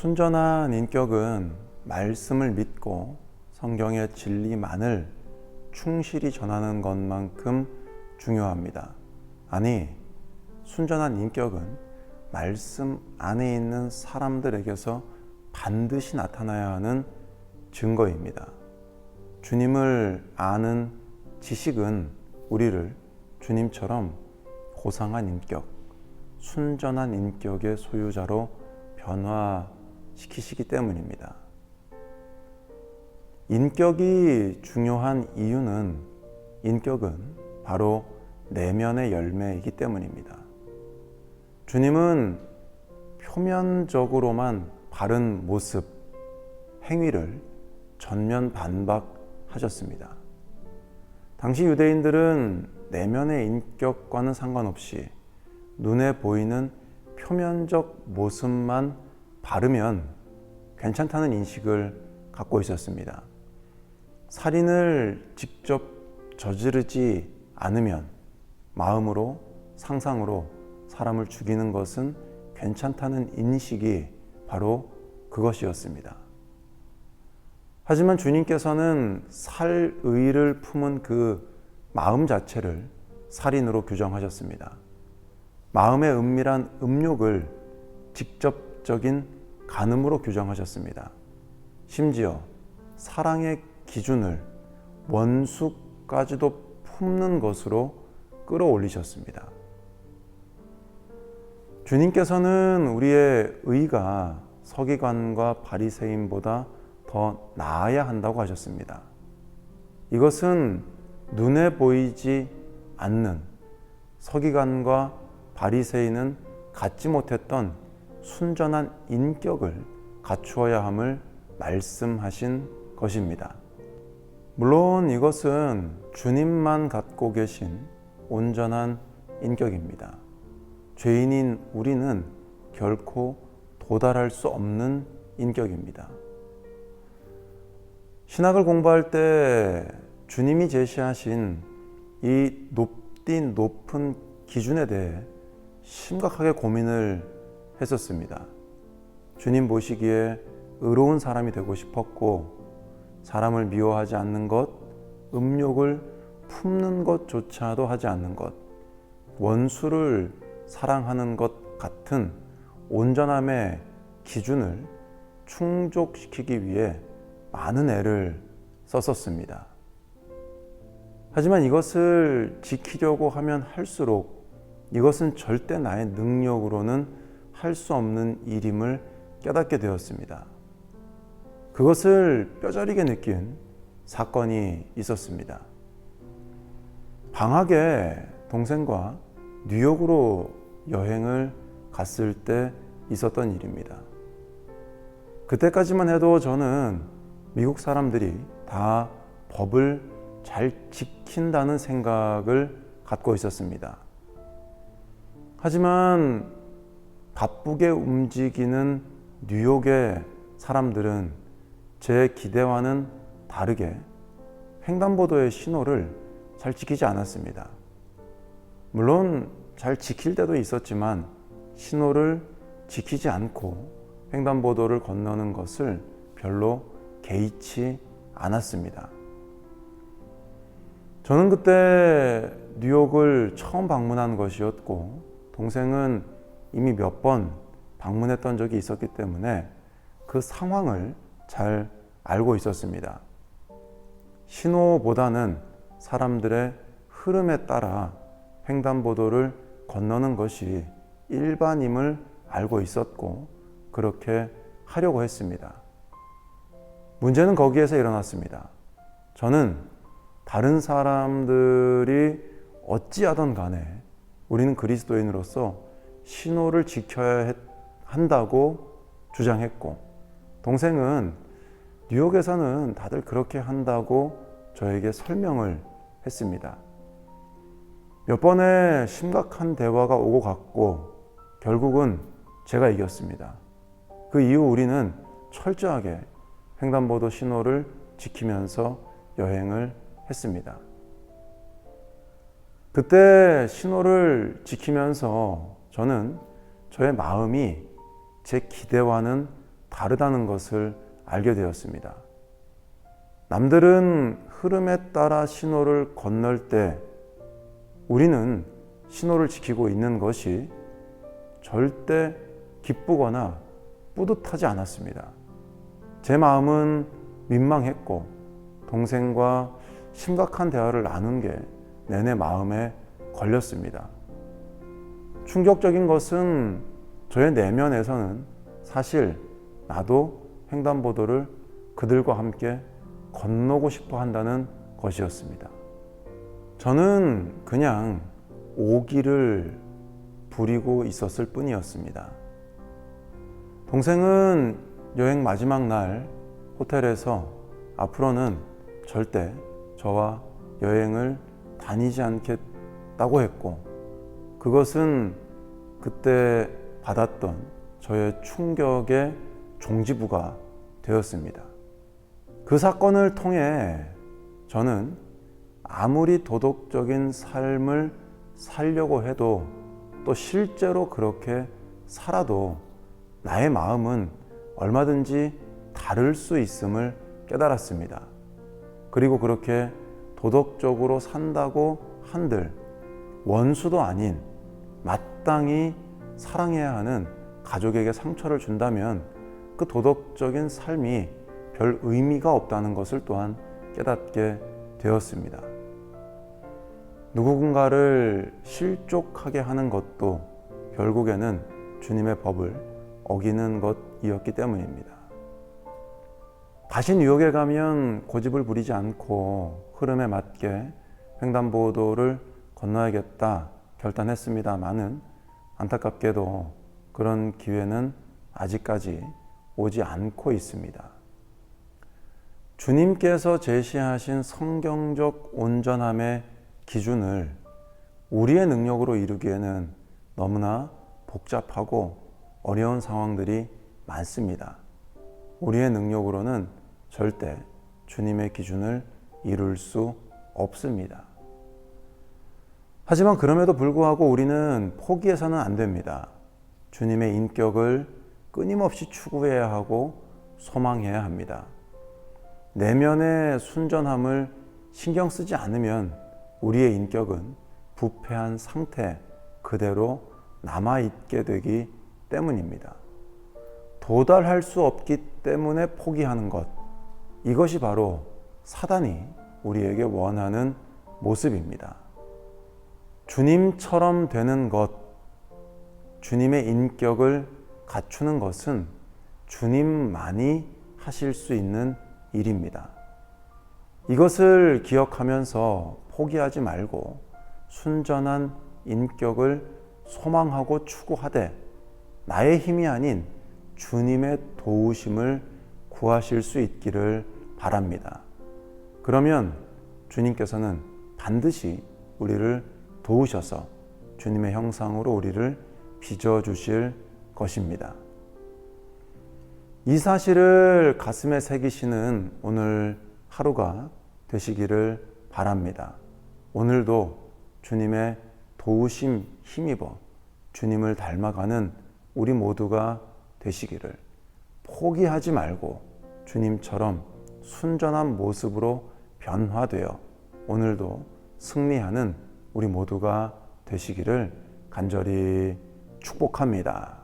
순전한 인격은 말씀을 믿고 성경의 진리만을 충실히 전하는 것만큼 중요합니다. 아니, 순전한 인격은 말씀 안에 있는 사람들에게서 반드시 나타나야 하는 증거입니다. 주님을 아는 지식은 우리를 주님처럼 고상한 인격, 순전한 인격의 소유자로 변화시키시기 때문입니다. 인격이 중요한 이유는 인격은 바로 내면의 열매이기 때문입니다. 주님은 표면적으로만 바른 모습, 행위를 전면 반박하셨습니다. 당시 유대인들은 내면의 인격과는 상관없이 눈에 보이는 표면적 모습만 바르면 괜찮다는 인식을 갖고 있었습니다. 살인을 직접 저지르지 않으면 마음으로, 상상으로 사람을 죽이는 것은 괜찮다는 인식이 바로 그것이었습니다. 하지만 주님께서는 살의를 품은 그 마음 자체를 살인으로 규정하셨습니다. 마음의 은밀한 음욕을 직접적인 간음으로 규정하셨습니다. 심지어 사랑의 기준을 원수까지도 품는 것으로 끌어올리셨습니다. 주님께서는 우리의 의가 서기관과 바리새인보다 더 나아야 한다고 하셨습니다. 이것은 눈에 보이지 않는 서기관과 바리새인은 갖지 못했던 순전한 인격을 갖추어야 함을 말씀하신 것입니다. 물론 이것은 주님만 갖고 계신 온전한 인격입니다. 죄인인 우리는 결코 도달할 수 없는 인격입니다. 신학을 공부할 때 주님이 제시하신 이 높은 기준에 대해 심각하게 고민을 했었습니다. 주님 보시기에 의로운 사람이 되고 싶었고, 사람을 미워하지 않는 것, 음욕을 품는 것조차도 하지 않는 것, 원수를 사랑하는 것 같은 온전함의 기준을 충족시키기 위해 많은 애를 썼었습니다. 하지만 이것을 지키려고 하면 할수록 이것은 절대 나의 능력으로는 할 수 없는 일임을 깨닫게 되었습니다. 그것을 뼈저리게 느낀 사건이 있었습니다. 방학에 동생과 뉴욕으로 여행을 갔을 때 있었던 일입니다. 그때까지만 해도 저는 미국 사람들이 다 법을 잘 지킨다는 생각을 갖고 있었습니다. 하지만 바쁘게 움직이는 뉴욕의 사람들은 제 기대와는 다르게 횡단보도의 신호를 잘 지키지 않았습니다. 물론 잘 지킬 때도 있었지만 신호를 지키지 않고 횡단보도를 건너는 것을 별로 개의치 않았습니다. 저는 그때 뉴욕을 처음 방문한 것이었고, 동생은 이미 몇 번 방문했던 적이 있었기 때문에 그 상황을 잘 알고 있었습니다. 신호보다는 사람들의 흐름에 따라 횡단보도를 건너는 것이 일반임을 알고 있었고, 그렇게 하려고 했습니다. 문제는 거기에서 일어났습니다. 저는 다른 사람들이 어찌하던 간에 우리는 그리스도인으로서 신호를 지켜야 한다고 주장했고, 동생은 뉴욕에서는 다들 그렇게 한다고 저에게 설명을 했습니다. 몇 번의 심각한 대화가 오고 갔고 결국은 제가 이겼습니다. 그 이후 우리는 철저하게 횡단보도 신호를 지키면서 여행을 했습니다. 그때 신호를 지키면서 저는 저의 마음이 제 기대와는 다르다는 것을 알게 되었습니다. 남들은 흐름에 따라 신호를 건널 때 우리는 신호를 지키고 있는 것이 절대 기쁘거나 뿌듯하지 않았습니다. 제 마음은 민망했고 동생과 심각한 대화를 나눈 게 내내 마음에 걸렸습니다. 충격적인 것은 저의 내면에서는 사실 나도 횡단보도를 그들과 함께 건너고 싶어 한다는 것이었습니다. 저는 그냥 오기를 부리고 있었을 뿐이었습니다. 동생은 여행 마지막 날 호텔에서 앞으로는 절대 저와 여행을 다니지 않겠다고 했고, 그것은 그때 받았던 저의 충격의 종지부가 되었습니다. 그 사건을 통해 저는 아무리 도덕적인 삶을 살려고 해도 또 실제로 그렇게 살아도 나의 마음은 얼마든지 다를 수 있음을 깨달았습니다. 그리고 그렇게 도덕적으로 산다고 한들 원수도 아닌 마땅히 사랑해야 하는 가족에게 상처를 준다면 그 도덕적인 삶이 별 의미가 없다는 것을 또한 깨닫게 되었습니다. 누군가를 실족하게 하는 것도 결국에는 주님의 법을 어기는 것이었기 때문입니다. 다시 뉴욕에 가면 고집을 부리지 않고 흐름에 맞게 횡단보도를 건너야겠다 결단했습니다마는 안타깝게도 그런 기회는 아직까지 오지 않고 있습니다. 주님께서 제시하신 성경적 온전함의 기준을 우리의 능력으로 이루기에는 너무나 복잡하고 어려운 상황들이 많습니다. 우리의 능력으로는 절대 주님의 기준을 이룰 수 없습니다. 하지만 그럼에도 불구하고 우리는 포기해서는 안 됩니다. 주님의 인격을 끊임없이 추구해야 하고 소망해야 합니다. 내면의 순전함을 신경 쓰지 않으면 우리의 인격은 부패한 상태 그대로 남아있게 되기 때문입니다. 도달할 수 없기 때문에 포기하는 것, 이것이 바로 사단이 우리에게 원하는 모습입니다. 주님처럼 되는 것, 주님의 인격을 갖추는 것은 주님만이 하실 수 있는 일입니다. 이것을 기억하면서 포기하지 말고 순전한 인격을 소망하고 추구하되 나의 힘이 아닌 주님의 도우심을 구하실 수 있기를 바랍니다. 그러면 주님께서는 반드시 우리를 도우셔서 주님의 형상으로 우리를 빚어주실 것입니다. 이 사실을 가슴에 새기시는 오늘 하루가 되시기를 바랍니다. 오늘도 주님의 도우심 힘입어 주님을 닮아가는 우리 모두가 되시기를, 포기하지 말고 주님처럼 순전한 모습으로 변화되어 오늘도 승리하는 우리 모두가 되시기를 간절히 축복합니다.